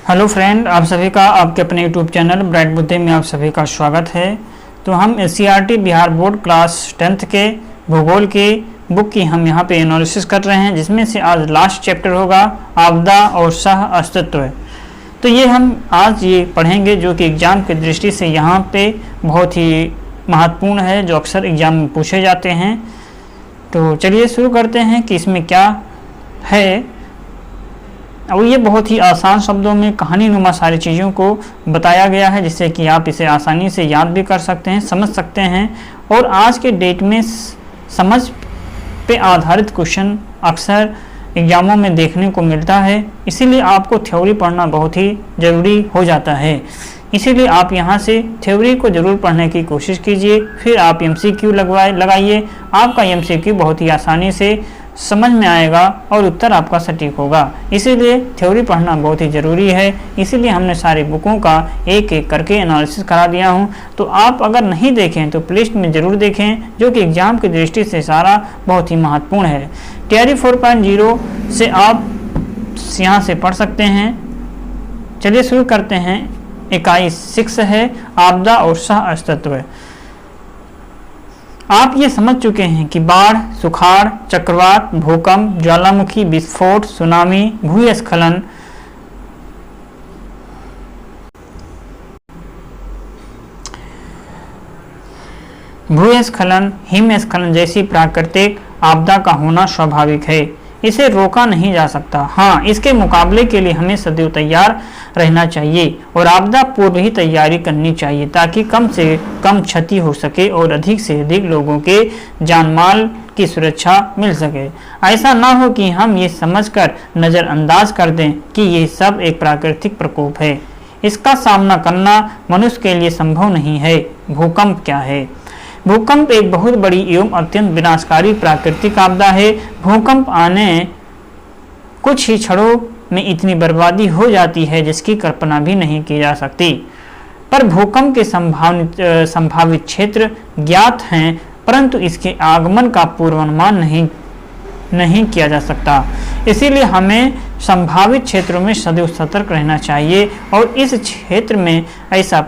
Hello friend, आप सभी का आपके अपने यूट्यूब चैनल ब्राइट बुद्धि में आप सभी का स्वागत है। तो हम SCERT Bihar board class 10th के भूगोल की बुक की हम यहाँ पे एनालिसिस कर रहे हैं, जिसमें से आज लास्ट चैप्टर होगा आपदा और सह अस्तित्व। तो ये हम आज ये पढ़ेंगे जो कि एग्ज़ाम की दृष्टि से यहाँ पे बहुत ही महत्वपूर्ण है, जो अक्सर एग्ज़ाम में पूछे जाते हैं। तो चलिए शुरू करते हैं कि इसमें क्या है। और ये बहुत ही आसान शब्दों में कहानी नुमा सारी चीज़ों को बताया गया है, जिससे कि आप इसे आसानी से याद भी कर सकते हैं, समझ सकते हैं। और आज के डेट में समझ पे आधारित क्वेश्चन अक्सर एग्जामों में देखने को मिलता है, इसीलिए आपको थ्योरी पढ़ना बहुत ही ज़रूरी हो जाता है। इसीलिए आप यहाँ से थ्योरी को ज़रूर पढ़ने की कोशिश कीजिए, फिर आप एमसीक्यू लगाइए। आपका एमसीक्यू बहुत ही आसानी से समझ में आएगा और उत्तर आपका सटीक होगा। इसीलिए थ्योरी पढ़ना बहुत ही ज़रूरी है। इसीलिए हमने सारी बुकों का एक एक करके एनालिसिस करा दिया हूँ। तो आप अगर नहीं देखें तो प्लेलिस्ट में ज़रूर देखें, जो कि एग्ज़ाम की दृष्टि से सारा बहुत ही महत्वपूर्ण है। टीआरई 4.0 से आप यहाँ से पढ़ सकते हैं। चलिए शुरू करते हैं। इकाई 6 है आपदा और सह अस्तित्व। आप ये समझ चुके हैं कि बाढ़, सुखाड़, चक्रवात, भूकंप, ज्वालामुखी विस्फोट, सुनामी, भूस्खलन, हिमस्खलन जैसी प्राकृतिक आपदा का होना स्वाभाविक है। इसे रोका नहीं जा सकता। हाँ, इसके मुकाबले के लिए हमें सदैव तैयार रहना चाहिए और आपदा पूर्व ही तैयारी करनी चाहिए, ताकि कम से कम क्षति हो सके और अधिक से अधिक लोगों के जान माल की सुरक्षा मिल सके। ऐसा ना हो कि हम ये समझकर नज़रअंदाज कर दें कि ये सब एक प्राकृतिक प्रकोप है। इसका सामना करना मनुष्य के लिए संभव नहीं है। भूकंप क्या है? भूकंप एक बहुत बड़ी एवं अत्यंत विनाशकारी प्राकृतिक आपदा है। भूकंप आने कुछ ही क्षणों में इतनी बर्बादी हो जाती है जिसकी कल्पना भी नहीं की जा सकती। पर भूकंप के संभावित क्षेत्र ज्ञात हैं, परंतु इसके आगमन का पूर्वानुमान नहीं किया जा सकता। इसीलिए हमें संभावित क्षेत्रों में सदैव सतर्क रहना चाहिए और इस क्षेत्र में ऐसा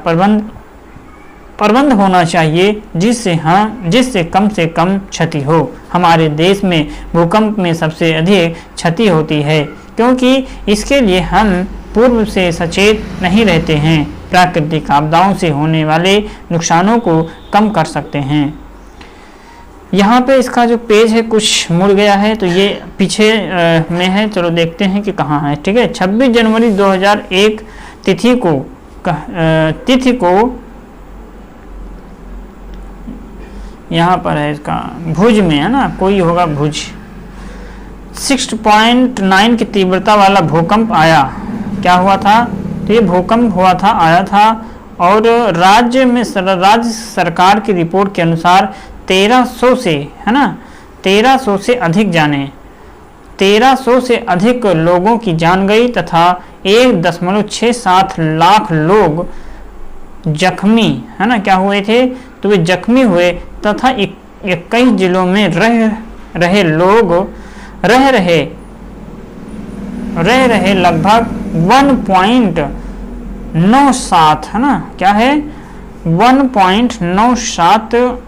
प्रबंध होना चाहिए जिससे कम से कम क्षति हो। हमारे देश में भूकंप में सबसे अधिक क्षति होती है, क्योंकि इसके लिए हम पूर्व से सचेत नहीं रहते हैं। प्राकृतिक आपदाओं से होने वाले नुकसानों को कम कर सकते हैं। यहाँ पे इसका जो पेज है कुछ मुड़ गया है, तो ये पीछे में है। चलो देखते हैं कि कहाँ है। ठीक है, 26 जनवरी 2001 तिथि को यहाँ पर है, इसका भुज में है ना, कोई होगा भुज। 6.9 की तीव्रता वाला भूकंप आया। क्या हुआ था? तो ये भूकंप हुआ था, आया था। और राज्य सरकार की रिपोर्ट के अनुसार 1300 से, है ना, 1300 से अधिक जाने, 1300 से अधिक लोगों की जान गई तथा 1.67 लाख लोग जख्मी, है ना, क्या हुए थे? तो वे जख्मी हुए तथा 21 जिलों में रह रहे लगभग 1.97, है ना, क्या है, 1.97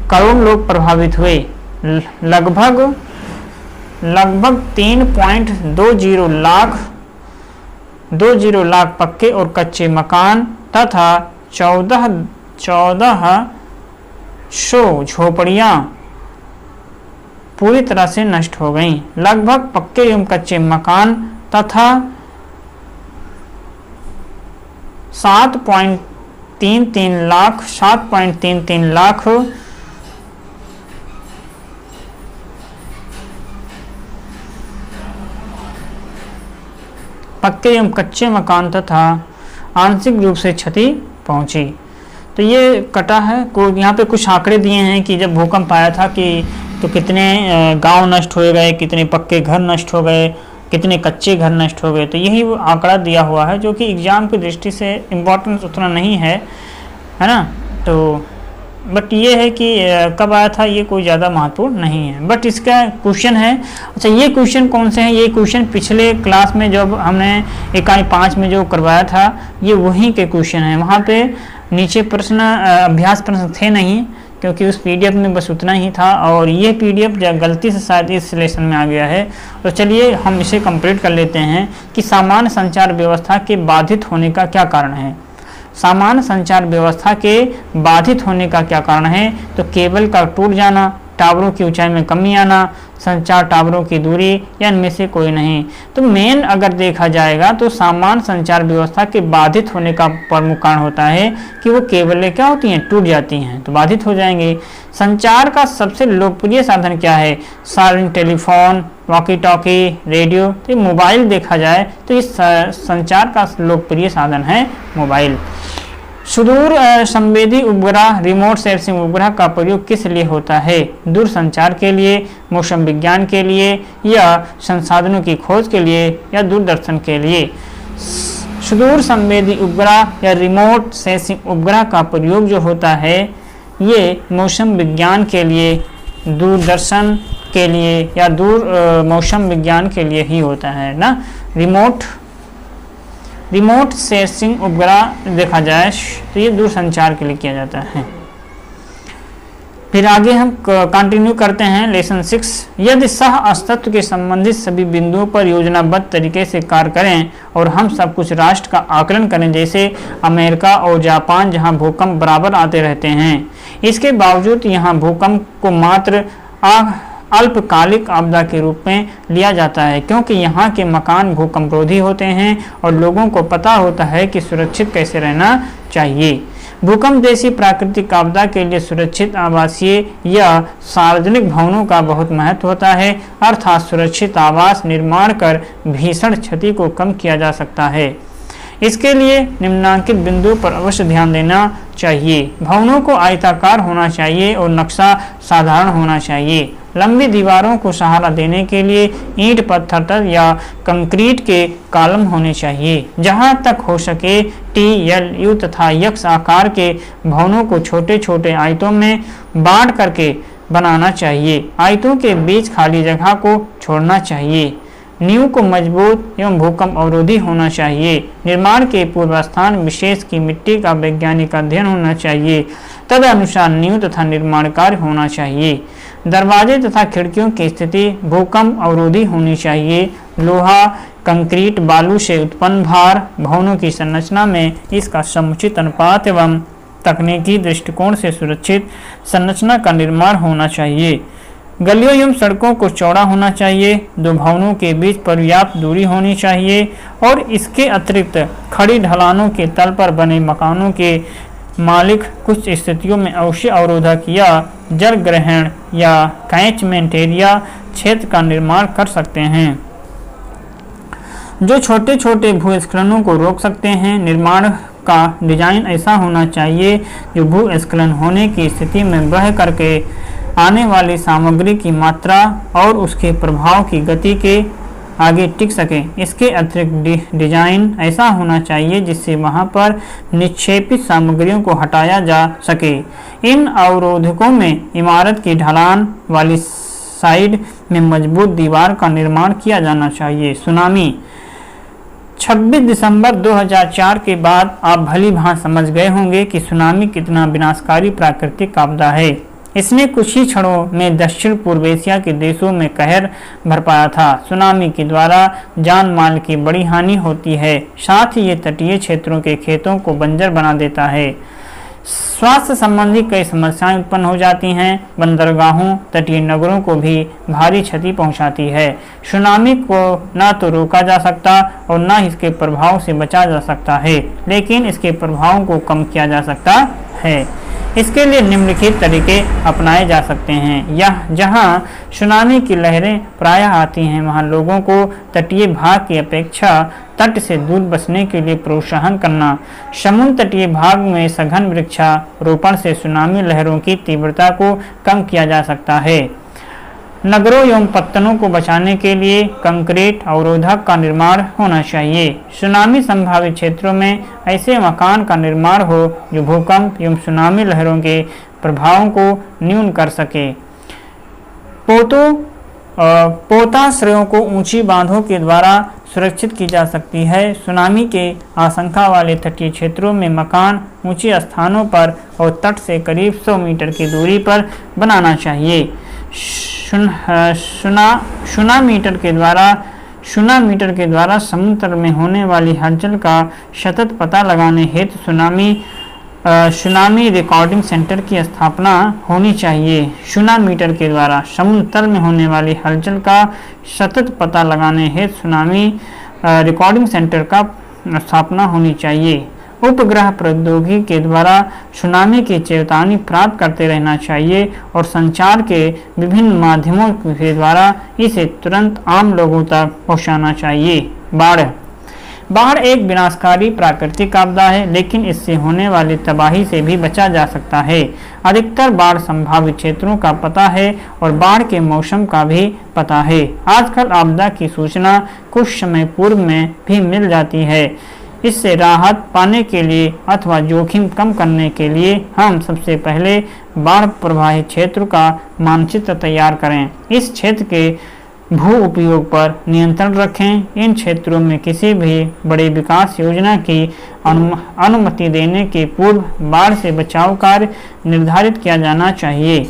करोड़ लोग प्रभावित हुए। लगभग 3.20 लाख पक्के और कच्चे मकान तथा 1400 झोपड़ियां पूरी तरह से नष्ट हो गईं। लगभग पक्के एवं कच्चे मकान तथा 7.33 लाख पक्के एवं कच्चे मकान तथा आंशिक रूप से क्षति पहुंची। तो ये कटा है। यहाँ पे कुछ आंकड़े दिए हैं कि जब भूकंप आया था तो कितने गांव नष्ट हो गए, कितने पक्के घर नष्ट हो गए, कितने कच्चे घर नष्ट हो गए। तो यही वो आंकड़ा दिया हुआ है, जो कि एग्जाम की दृष्टि से इम्पोर्टेंस उतना नहीं है ना। तो बट ये है कि कब आया था ये कोई ज़्यादा महत्वपूर्ण नहीं है। बट इसका क्वेश्चन है, अच्छा ये क्वेश्चन कौन से हैं, ये क्वेश्चन पिछले क्लास में जब हमने इकाई 5 में जो करवाया था ये वहीं के क्वेश्चन हैं। वहाँ पे नीचे प्रश्न अभ्यास प्रश्न थे नहीं, क्योंकि उस पीडीएफ में बस उतना ही था, और ये पीडीएफ गलती से शायद इस सिलेक्शन में आ गया है। तो चलिए हम इसे कंप्लीट कर लेते हैं कि सामान्य संचार व्यवस्था के बाधित होने का क्या कारण है। सामान्य संचार व्यवस्था के बाधित होने का क्या कारण है, तो केबल का टूट जाना, टावरों की ऊंचाई में कमी आना, संचार टावरों की दूरी, या इनमें से कोई नहीं। तो मेन अगर देखा जाएगा तो सामान्य संचार व्यवस्था के बाधित होने का प्रमुख कारण होता है कि वो केबलें क्या होती हैं, टूट जाती हैं, तो बाधित हो जाएंगे। संचार का सबसे लोकप्रिय साधन क्या है, सार्वजनिक टेलीफोन, वॉकी टॉकी, रेडियो। तो मोबाइल देखा जाए तो इस संचार का लोकप्रिय साधन है मोबाइल। सुदूर संवेदी उपग्रह, रिमोट सेंसिंग उपग्रह का प्रयोग किस लिए होता है, दूर संचार के लिए, मौसम विज्ञान के लिए, या संसाधनों की खोज के लिए, या दूरदर्शन के लिए। सुदूर संवेदी उपग्रह या रिमोट सेंसिंग उपग्रह का प्रयोग जो होता है ये मौसम विज्ञान के लिए, दूरदर्शन के लिए, या मौसम विज्ञान के लिए ही होता है ना। रिमोट सेंसिंग उपग्रह देखा जाए तो ये दूरसंचार के लिए किया जाता है। फिर आगे हम कंटिन्यू करते हैं लेसन 6। यदि सह अस्तित्व के संबंधित सभी बिंदुओं पर योजनाबद्ध तरीके से कार्य करें और हम सब कुछ राष्ट्र का आकलन करें, जैसे अमेरिका और जापान जहां भूकंप बराबर आते रहते हैं, इसके बावजूद यहां भूकंप को मात्र अल्पकालिक आपदा के रूप में लिया जाता है, क्योंकि यहाँ के मकान भूकंपरोधी होते हैं और लोगों को पता होता है कि सुरक्षित कैसे रहना चाहिए। भूकंप जैसी प्राकृतिक आपदा के लिए सुरक्षित आवासीय या सार्वजनिक भवनों का बहुत महत्व होता है, अर्थात सुरक्षित आवास निर्माण कर भीषण क्षति को कम किया जा सकता है। इसके लिए निम्नांकित बिंदुओं पर अवश्य ध्यान देना चाहिए। भवनों को आयताकार होना चाहिए और नक्शा साधारण होना चाहिए। लंबी दीवारों को सहारा देने के लिए ईंट, पत्थर या कंक्रीट के कॉलम होने चाहिए। जहां तक हो सके टी, एल, यू तथा एक्स आकार के भवनों को छोटे छोटे आयतों में बांट करके बनाना चाहिए। आयतों के बीच खाली जगह को छोड़ना चाहिए। नींव को मजबूत एवं भूकंप अवरोधी होना चाहिए। निर्माण के पूर्व स्थान विशेष की मिट्टी का वैज्ञानिक अध्ययन होना चाहिए। तदनुसार नींव तथा निर्माण कार्य होना चाहिए। दरवाजे तथा खिड़कियों की स्थिति भूकंप अवरोधी होनी चाहिए। लोहा, कंक्रीट, बालू से उत्पन्न भार, भवनों की संरचना में इसका समुचित अनुपात एवं तकनीकी दृष्टिकोण से सुरक्षित संरचना का निर्माण होना चाहिए। गलियों एवं सड़कों को चौड़ा होना चाहिए। दो भवनों के बीच पर्याप्त दूरी होनी चाहिए और इसके अतिरिक्त खड़ी ढलानों के तल पर बने मकानों के मालिक कुछ स्थितियों में अवश्य अवरोधक या जल ग्रहण या कैचमेंट एरिया क्षेत्र का निर्माण कर सकते हैं, जो छोटे छोटे भूस्खलनों को रोक सकते हैं। निर्माण का डिजाइन ऐसा होना चाहिए जो भूस्खलन होने की स्थिति में बह करके आने वाली सामग्री की मात्रा और उसके प्रभाव की गति के आगे टिक सके। इसके अतिरिक्त डिजाइन ऐसा होना चाहिए जिससे वहां पर निक्षेपित सामग्रियों को हटाया जा सके। इन अवरोधकों में इमारत की ढलान वाली साइड में मजबूत दीवार का निर्माण किया जाना चाहिए। सुनामी 26 दिसंबर 2004 के बाद आप भली भांति समझ गए होंगे कि सुनामी कितना विनाशकारी प्राकृतिक आपदा है। इसने कुछ ही क्षणों में दक्षिण पूर्व एशिया के देशों में कहर बरपाया था। सुनामी के द्वारा जान माल की बड़ी हानि होती है, साथ ही ये तटीय क्षेत्रों के खेतों को बंजर बना देता है। स्वास्थ्य संबंधी कई समस्याएं उत्पन्न हो जाती हैं। बंदरगाहों, तटीय नगरों को भी भारी क्षति पहुंचाती है। सुनामी को न तो रोका जा सकता और न इसके प्रभाव से बचा जा सकता है, लेकिन इसके प्रभावों को कम किया जा सकता है। इसके लिए निम्नलिखित तरीके अपनाए जा सकते हैं। जहां सुनामी की लहरें प्रायः आती हैं, वहां लोगों को तटीय भाग की अपेक्षा तट से दूर बसने के लिए प्रोत्साहन करना। समुद्र तटीय भाग में सघन वृक्षारोपण से सुनामी लहरों की तीव्रता को कम किया जा सकता है। नगरों एवं पत्तनों को बचाने के लिए कंक्रीट अवरोधक का निर्माण होना चाहिए। सुनामी संभावित क्षेत्रों में ऐसे मकान का निर्माण हो जो भूकंप एवं सुनामी लहरों के प्रभावों को न्यून कर सके। पोताश्रयों को ऊंची बांधों के द्वारा सुरक्षित की जा सकती है। सुनामी के आशंका वाले तटीय क्षेत्रों में मकान ऊंचे स्थानों पर और तट से करीब 100 मीटर की दूरी पर बनाना चाहिए। शुना मीटर के द्वारा समुद्र में होने वाली हलचल का सतत पता लगाने हेतु सुनामी रिकॉर्डिंग सेंटर की स्थापना होनी चाहिए। शुना मीटर के द्वारा समुद्र तल में होने वाली हलचल का सतत पता लगाने हेतु सुनामी रिकॉर्डिंग सेंटर का स्थापना होनी चाहिए। उपग्रह प्रौद्योगिकी के द्वारा सुनामी की चेतावनी प्राप्त करते रहना चाहिए और संचार के विभिन्न माध्यमों के द्वारा इसे तुरंत आम लोगों तक पहुंचाना चाहिए। बाढ़ एक विनाशकारी प्राकृतिक आपदा है, लेकिन इससे होने वाली तबाही से भी बचा जा सकता है। अधिकतर बाढ़ संभावित क्षेत्रों का पता है और बाढ़ के मौसम का भी पता है। आजकल आपदा की सूचना कुछ समय पूर्व में भी मिल जाती है। इससे राहत पाने के लिए अथवा जोखिम कम करने के लिए हम सबसे पहले बाढ़ प्रभावित क्षेत्र का मानचित्र तैयार करें। इस क्षेत्र के भू उपयोग पर नियंत्रण रखें। इन क्षेत्रों में किसी भी बड़े विकास योजना की अनुमति देने के पूर्व बाढ़ से बचाव कार्य निर्धारित किया जाना चाहिए।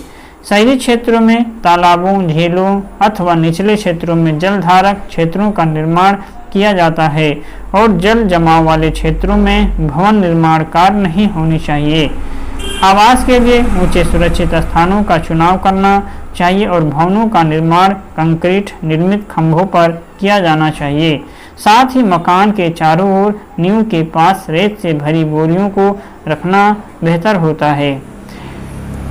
शहरी क्षेत्रों में तालाबों, झीलों अथवा निचले क्षेत्रों में जलधारक क्षेत्रों का निर्माण किया जाता है और जल जमाव वाले क्षेत्रों में भवन निर्माण कार्य नहीं होनी चाहिए। आवास के लिए ऊंचे सुरक्षित स्थानों का चुनाव करना चाहिए और भवनों का निर्माण कंक्रीट निर्मित खंभों पर किया जाना चाहिए। साथ ही मकान के चारों ओर नींव के पास रेत से भरी बोरियों को रखना बेहतर होता है।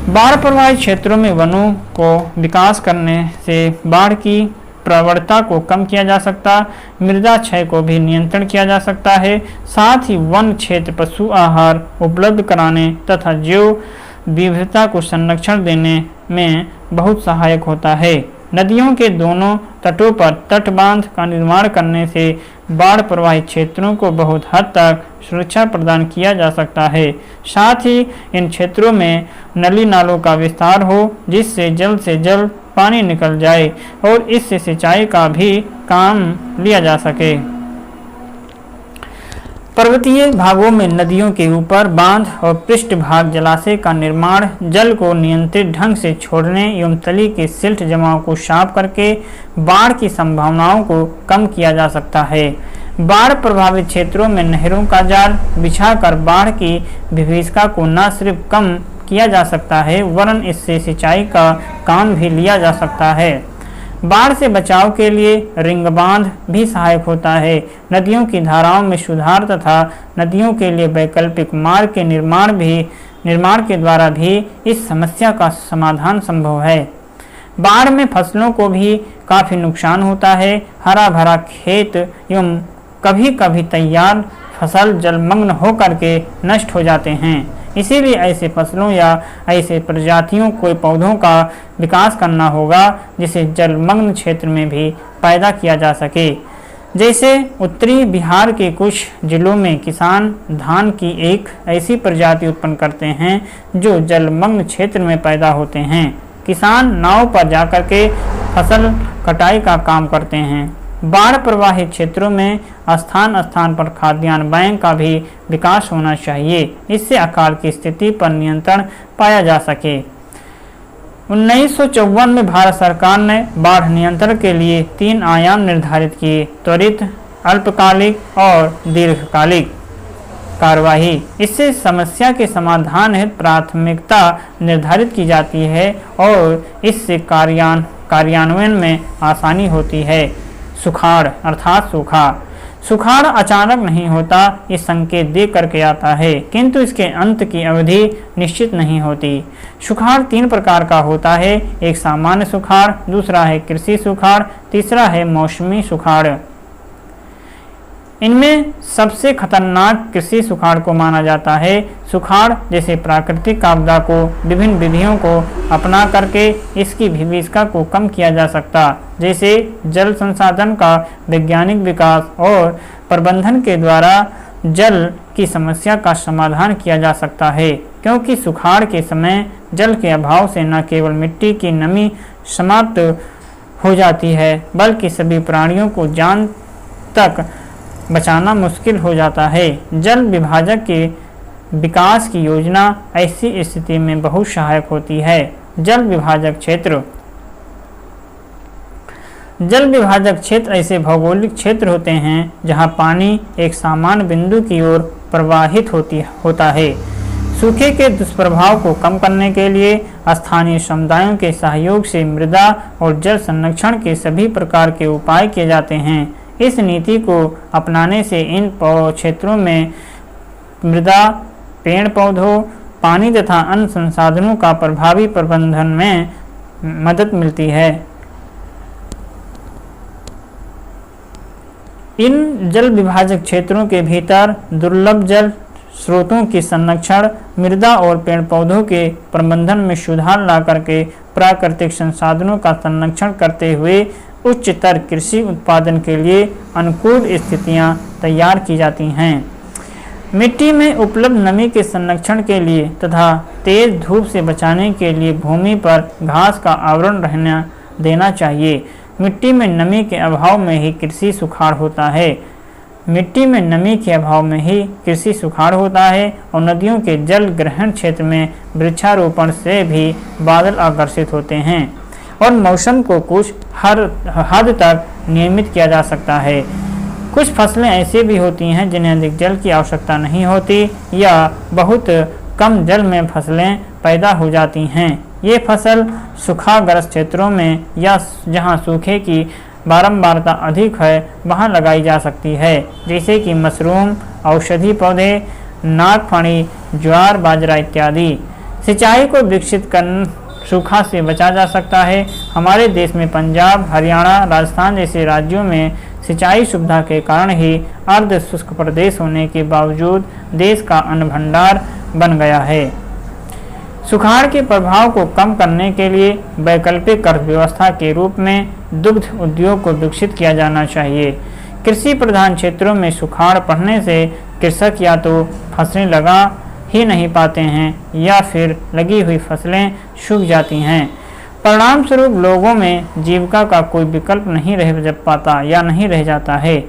बाढ़ प्रभावित क्षेत्रों में वनों को विकास करने से बाढ़ की प्रवणता को कम किया जा सकता, मृदा क्षय को भी नियंत्रण किया जा सकता है। साथ ही वन क्षेत्र पशु आहार उपलब्ध कराने तथा जैव विविधता को संरक्षण देने में बहुत सहायक होता है। नदियों के दोनों तटों पर तटबांध का निर्माण करने से बाढ़ प्रभावित क्षेत्रों को बहुत हद तक सुरक्षा प्रदान किया जा सकता है। साथ ही इन क्षेत्रों में नली नालों का विस्तार हो, जिससे जल्द से जल्द पानी निकल जाए और इससे सिंचाई का भी काम लिया जा सके। पर्वतीय भागों में नदियों के ऊपर बांध और पृष्ठभाग जलाशय का निर्माण जल को नियंत्रित ढंग से छोड़ने एवं तली के सिल्ट जमाव को साफ करके बाढ़ की संभावनाओं को कम किया जा सकता है। बाढ़ प्रभावित क्षेत्रों में नहरों का जाल बिछाकर बाढ़ की विभीषिका को न सिर्फ कम किया जा सकता है वरन इससे सिंचाई का काम भी लिया जा सकता है। बाढ़ से बचाव के लिए रिंग बांध भी सहायक होता है। नदियों की धाराओं में सुधार तथा नदियों के लिए वैकल्पिक मार्ग के निर्माण के द्वारा भी इस समस्या का समाधान संभव है। बाढ़ में फसलों को भी काफी नुकसान होता है। हरा भरा खेत एवं कभी कभी तैयार फसल जलमग्न होकर के नष्ट हो जाते हैं। इसीलिए ऐसे फसलों या ऐसे प्रजातियों कोई पौधों का विकास करना होगा जिसे जलमग्न क्षेत्र में भी पैदा किया जा सके। जैसे उत्तरी बिहार के कुछ जिलों में किसान धान की एक ऐसी प्रजाति उत्पन्न करते हैं जो जलमग्न क्षेत्र में पैदा होते हैं। किसान नाव पर जाकर के फसल कटाई का काम करते हैं। बाढ़ प्रभावित क्षेत्रों में स्थान स्थान पर खाद्यान्न बैंक का भी विकास होना चाहिए। इससे अकाल की स्थिति पर नियंत्रण पाया जा सके। 1954 में भारत सरकार ने बाढ़ नियंत्रण के लिए 3 आयाम निर्धारित किए: त्वरित, अल्पकालिक और दीर्घकालिक कार्यवाही। इससे समस्या के समाधान हेतु प्राथमिकता निर्धारित की जाती है और इससे कार्यान्वयन में आसानी होती है। सुखाड़ अर्थात सुखाड़ अचानक नहीं होता, ये संकेत दे करके आता है, किंतु इसके अंत की अवधि निश्चित नहीं होती। सुखाड़ 3 प्रकार का होता है। एक सामान्य सुखाड़, दूसरा है कृषि सुखाड़, तीसरा है मौसमी सुखाड़। इनमें सबसे खतरनाक कृषि सुखाड़ को माना जाता है। सुखाड़ जैसे प्राकृतिक आपदा को विभिन्न विधियों को अपना करके इसकी विभीषिका को कम किया जा सकता, जैसे जल संसाधन का वैज्ञानिक विकास और प्रबंधन के द्वारा जल की समस्या का समाधान किया जा सकता है, क्योंकि सुखाड़ के समय जल के अभाव से न केवल मिट्टी की नमी समाप्त हो जाती है, बल्कि सभी प्राणियों को जान तक बचाना मुश्किल हो जाता है। जल विभाजक के विकास की योजना ऐसी स्थिति में बहुत सहायक होती है। जल विभाजक क्षेत्र ऐसे भौगोलिक क्षेत्र होते हैं जहां पानी एक सामान्य बिंदु की ओर प्रवाहित होता है। सूखे के दुष्प्रभाव को कम करने के लिए स्थानीय समुदायों के सहयोग से मृदा और जल संरक्षण के सभी प्रकार के उपाय किए जाते हैं। इस नीति को अपनाने से इन क्षेत्रों में मृदा, पेड़ पौधों, पानी तथा अन्य संसाधनों का प्रभावी प्रबंधन में मदद मिलती है। इन जल विभाजक क्षेत्रों के भीतर दुर्लभ जल स्रोतों की संरक्षण, मृदा और पेड़ पौधों के प्रबंधन में सुधार ला करके प्राकृतिक संसाधनों का संरक्षण करते हुए उच्चतर कृषि उत्पादन के लिए अनुकूल स्थितियां तैयार की जाती हैं। मिट्टी में उपलब्ध नमी के संरक्षण के लिए तथा तेज धूप से बचाने के लिए भूमि पर घास का आवरण रहना देना चाहिए। मिट्टी में नमी के अभाव में ही कृषि सुखाड़ होता है। और नदियों के जल ग्रहण क्षेत्र में वृक्षारोपण से भी बादल आकर्षित होते हैं और मौसम को कुछ हद तक नियमित किया जा सकता है। कुछ फसलें ऐसी भी होती हैं जिन्हें अधिक जल की आवश्यकता नहीं होती या बहुत कम जल में फसलें पैदा हो जाती हैं। ये फसल सूखाग्रस्त क्षेत्रों में या जहां सूखे की बारंबारता अधिक है वहां लगाई जा सकती है, जैसे कि मशरूम, औषधि पौधे, नागफनी, ज्वार, बाजरा इत्यादि। सिंचाई को विकसित कर सूखा से बचा जा सकता है। हमारे देश में पंजाब, हरियाणा, राजस्थान जैसे राज्यों में सिंचाई सुविधा के कारण ही अर्ध शुष्क प्रदेश होने के बावजूद देश का अन्न भंडार बन गया है। सुखाड़ के प्रभाव को कम करने के लिए वैकल्पिक अर्थव्यवस्था के रूप में दुग्ध उद्योग को विकसित किया जाना चाहिए। कृषि प्रधान क्षेत्रों में सुखाड़ पड़ने से कृषक या तो फसलें लगा ही नहीं पाते हैं या फिर लगी हुई फसलें सूख जाती हैं। परिणाम स्वरूप लोगों में जीविका का कोई विकल्प नहीं रह जाता है।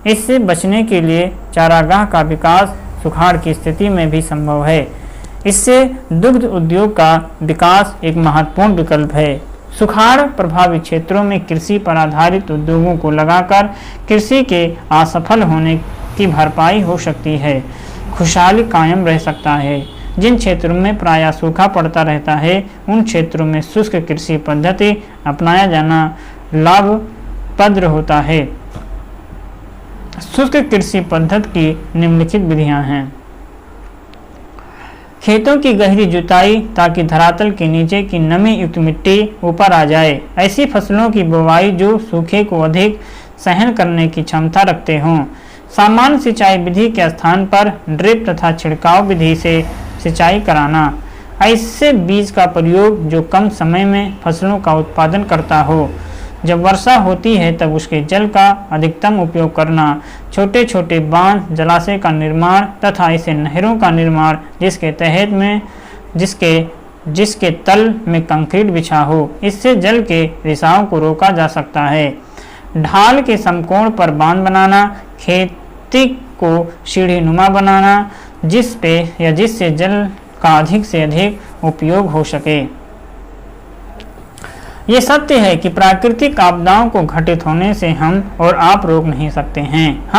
इससे बचने के लिए चारागाह का विकास सुखाड़ की स्थिति में भी संभव है। इससे दुग्ध उद्योग का विकास एक महत्वपूर्ण विकल्प है। सुखाड़ प्रभावित क्षेत्रों में कृषि पर आधारित उद्योगों को लगाकर कृषि के असफल होने की भरपाई हो सकती है। खुशहाली कायम रह सकता है। जिन क्षेत्रों में प्रायः सूखा पड़ता रहता है उन क्षेत्रों में शुष्क कृषि पद्धति अपनाया जाना लाभप्रद होता है। शुष्क कृषि पद्धति की निम्नलिखित विधियां हैं। खेतों की गहरी जुताई ताकि धरातल के नीचे की नमी युक्त मिट्टी ऊपर आ जाए। ऐसी फसलों की बुवाई जो सूखे को अधिक सहन करने की क्षमता रखते हों। सामान्य सिंचाई विधि के स्थान पर ड्रिप तथा छिड़काव विधि से सिंचाई कराना। ऐसे बीज का प्रयोग जो कम समय में फसलों का उत्पादन करता हो। जब वर्षा होती है तब उसके जल का अधिकतम उपयोग करना। छोटे छोटे बांध, जलाशय का निर्माण तथा ऐसे नहरों का निर्माण जिसके तल में कंक्रीट बिछा हो। इससे जल के रिसाव को रोका जा सकता है। ढाल के समकोण पर बांध बनाना। खेती को सीढ़ी नुमा बनाना जिससे जल का अधिक से अधिक उपयोग हो सके। ये सत्य है कि प्राकृतिक आपदाओं को घटित होने से हम और आप रोक नहीं सकते हैं।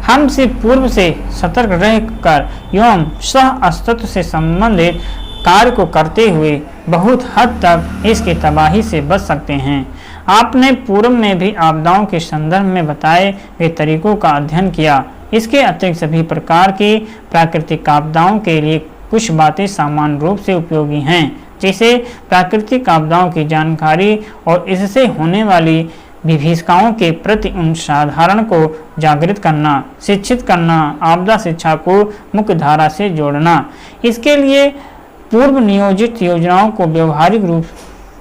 हम सिर्फ पूर्व से सतर्क रहकर एवं सह अस्तित्व से संबंधित कार्य को करते हुए बहुत हद तक इसकी तबाही से बच सकते हैं। आपने पूर्व में भी आपदाओं के संदर्भ में बताए गए तरीकों का अध्ययन किया। इसके अतिरिक्त सभी प्रकार की प्राकृतिक आपदाओं के लिए कुछ बातें सामान्य रूप से उपयोगी हैं, जैसे प्राकृतिक आपदाओं की जानकारी और इससे होने वाली विभीषिकाओं के प्रति उन साधारण को जागृत करना, शिक्षित करना, आपदा शिक्षा को मुख्य धारा से जोड़ना। इसके लिए पूर्व नियोजित योजनाओं को व्यवहारिक रूप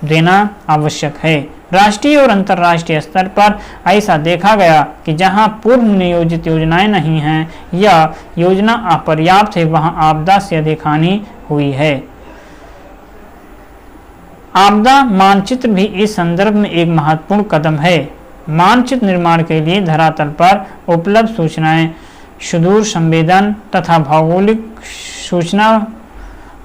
देना आवश्यक है। राष्ट्रीय और अंतर्राष्ट्रीय स्तर पर ऐसा देखा गया कि जहां पूर्व नियोजित योजनाएं नहीं हैं या योजना अपर्याप्त है, वहां आपदा से अधिक हानि हुई है। आपदा मानचित्र भी इस संदर्भ में एक महत्वपूर्ण कदम है। मानचित्र निर्माण के लिए धरातल पर उपलब्ध सूचनाएं सुदूर संवेदन तथा भौगोलिक सूचना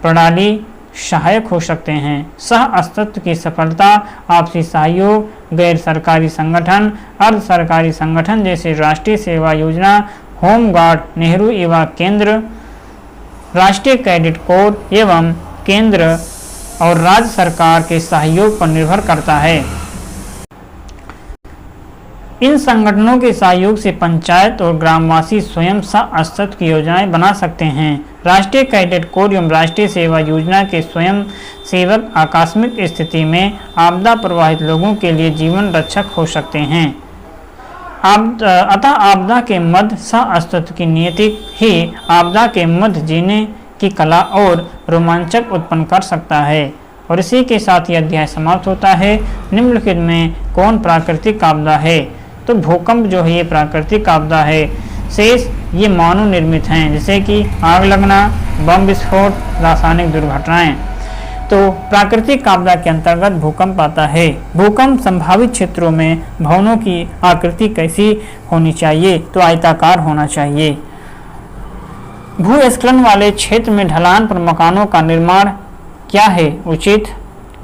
प्रणाली सहायक हो सकते हैं। सह अस्तित्व की सफलता, आपसी सहयोग, गैर सरकारी संगठन, अर्ध सरकारी संगठन जैसे राष्ट्रीय सेवा योजना, होम गार्ड, नेहरू युवा केंद्र, राष्ट्रीय कैडेट कोर एवं केंद्र और राज्य सरकार के सहयोग पर निर्भर करता है। इन संगठनों के सहयोग से पंचायत और ग्रामवासी स्वयं सह अस्तित्व की योजनाएं बना सकते हैं। राष्ट्रीय कैडेट कोर एवं राष्ट्रीय सेवा योजना के स्वयं सेवक आकस्मिक स्थिति में आपदा प्रभावित लोगों के लिए जीवन रक्षक हो सकते हैं। अतः आपदा के मध्य सह अस्तित्व की नीति ही आपदा के मध्य जीने की कला और रोमांचक उत्पन्न कर सकता है। और इसी के साथ यह अध्याय समाप्त होता है। निम्नलिखित में कौन प्राकृतिक आपदा है? तो भूकंप जो है ये प्राकृतिक आपदा है। शेष ये मानव निर्मित हैं, जैसे कि आग लगना, बम विस्फोट, रासायनिक दुर्घटनाएं। तो प्राकृतिक आपदा के अंतर्गत भूकंप आता है। भूकंप संभावित क्षेत्रों में भवनों की आकृति कैसी होनी चाहिए? तो आयताकार होना चाहिए। भूस्खलन वाले क्षेत्र में ढलान पर मकानों का निर्माण क्या है? उचित,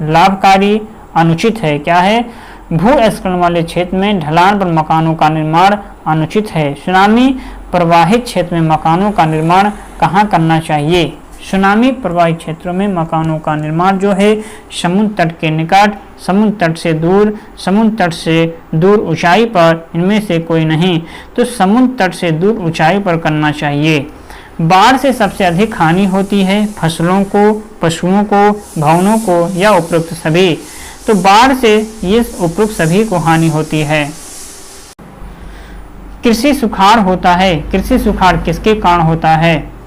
लाभकारी, अनुचित है। क्या है? भूस्खलन वाले क्षेत्र में ढलान पर मकानों का निर्माण अनुचित है। सुनामी प्रवाहित क्षेत्र में मकानों का निर्माण कहाँ करना चाहिए? सुनामी प्रवाहित क्षेत्रों में मकानों का निर्माण जो है समुद्र तट के निकट, समुद्र तट से दूर, समुद्र तट से दूर ऊंचाई पर, इनमें से कोई नहीं। तो समुद्र तट से दूर ऊंचाई पर करना चाहिए। बाढ़ से सबसे अधिक हानि होती है फसलों को, पशुओं को, भवनों को या उपरोक्त सभी। तो बाढ़ से ये उपरोक्त सभी को हानि होती है। कृषि सुखाड़ होता है। कृषि सुखाड़ किसके कारण होता है?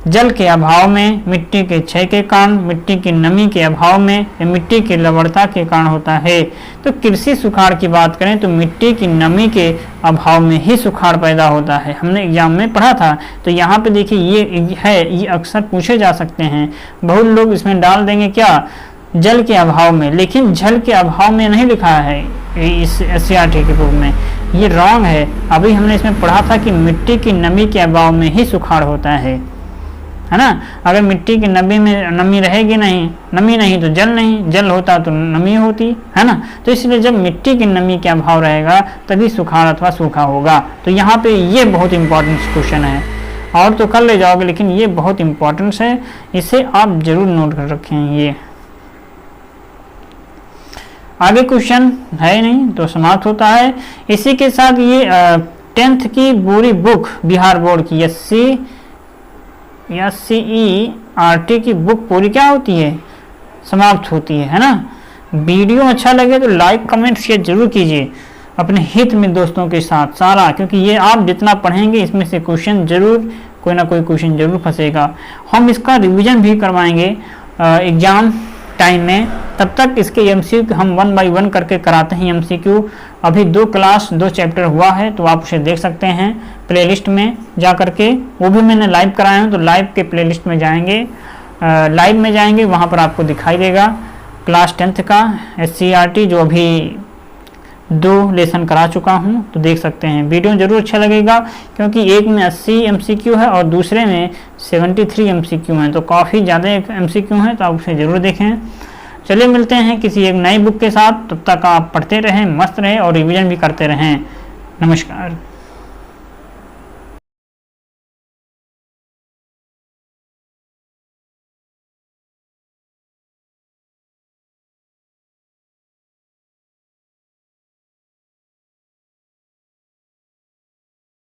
जल के अभाव में, मिट्टी के क्षय के कारण, मिट्टी की नमी के अभाव में या मिट्टी की लवणता के कारण होता है। तो कृषि सुखाड़ की बात करें तो मिट्टी की नमी के अभाव में ही सुखाड़ पैदा होता है। हमने एग्जाम में पढ़ा था। तो यहाँ पे देखिए ये है, ये अक्सर पूछे जा सकते हैं। बहुत लोग इसमें डाल देंगे क्या? जल के अभाव में, लेकिन जल के अभाव में नहीं लिखा है इस एससीईआरटी के बुक में, ये रॉन्ग है। अभी हमने इसमें पढ़ा था कि मिट्टी की नमी के अभाव में ही सुखाड़ होता है ना। अगर मिट्टी की नमी में नमी रहेगी नहीं, नमी नहीं तो जल नहीं, जल होता तो नमी होती है ना। तो इसलिए जब मिट्टी की नमी के अभाव रहेगा तभी सुखाड़ अथवा सूखा होगा। तो यहाँ पे ये बहुत इंपॉर्टेंट क्वेश्चन है। और तो कर ले जाओगे, लेकिन ये बहुत इंपॉर्टेंट है, इसे आप जरूर नोट कर रखें। ये आगे क्वेश्चन है नहीं तो समाप्त होता है। इसी के साथ ये 10th की पूरी बुक बिहार बोर्ड की एससीईआरटी की बुक पूरी क्या होती है? समाप्त होती है ना। वीडियो अच्छा लगे तो लाइक, कमेंट, शेयर जरूर कीजिए अपने हित में दोस्तों के साथ सारा, क्योंकि ये आप जितना पढ़ेंगे इसमें से क्वेश्चन जरूर, कोई ना कोई क्वेश्चन जरूर फंसेगा। हम इसका रिवीजन भी करवाएंगे एग्जाम टाइम में। तब तक इसके एमसीक्यू हम 1 बाय 1 करके कराते हैं। एमसीक्यू अभी 2 क्लास 2 चैप्टर हुआ है, तो आप उसे देख सकते हैं प्लेलिस्ट में जा करके। वो भी मैंने लाइव कराया हूँ, तो लाइव के प्लेलिस्ट में जाएंगे, लाइव में जाएंगे, वहाँ पर आपको दिखाई देगा क्लास 10th का एससीईआरटी जो अभी 2 लेसन करा चुका हूँ, तो देख सकते हैं। वीडियो जरूर अच्छा लगेगा, क्योंकि एक में 80 एमसीक्यू है और दूसरे में 73 एमसीक्यू हैं, तो काफ़ी ज़्यादा एमसीक्यू हैं, तो आप उसे ज़रूर देखें। चलिए मिलते हैं किसी एक नई बुक के साथ। तब तक आप पढ़ते रहें, मस्त रहें और रिवीजन भी करते रहें। नमस्कार।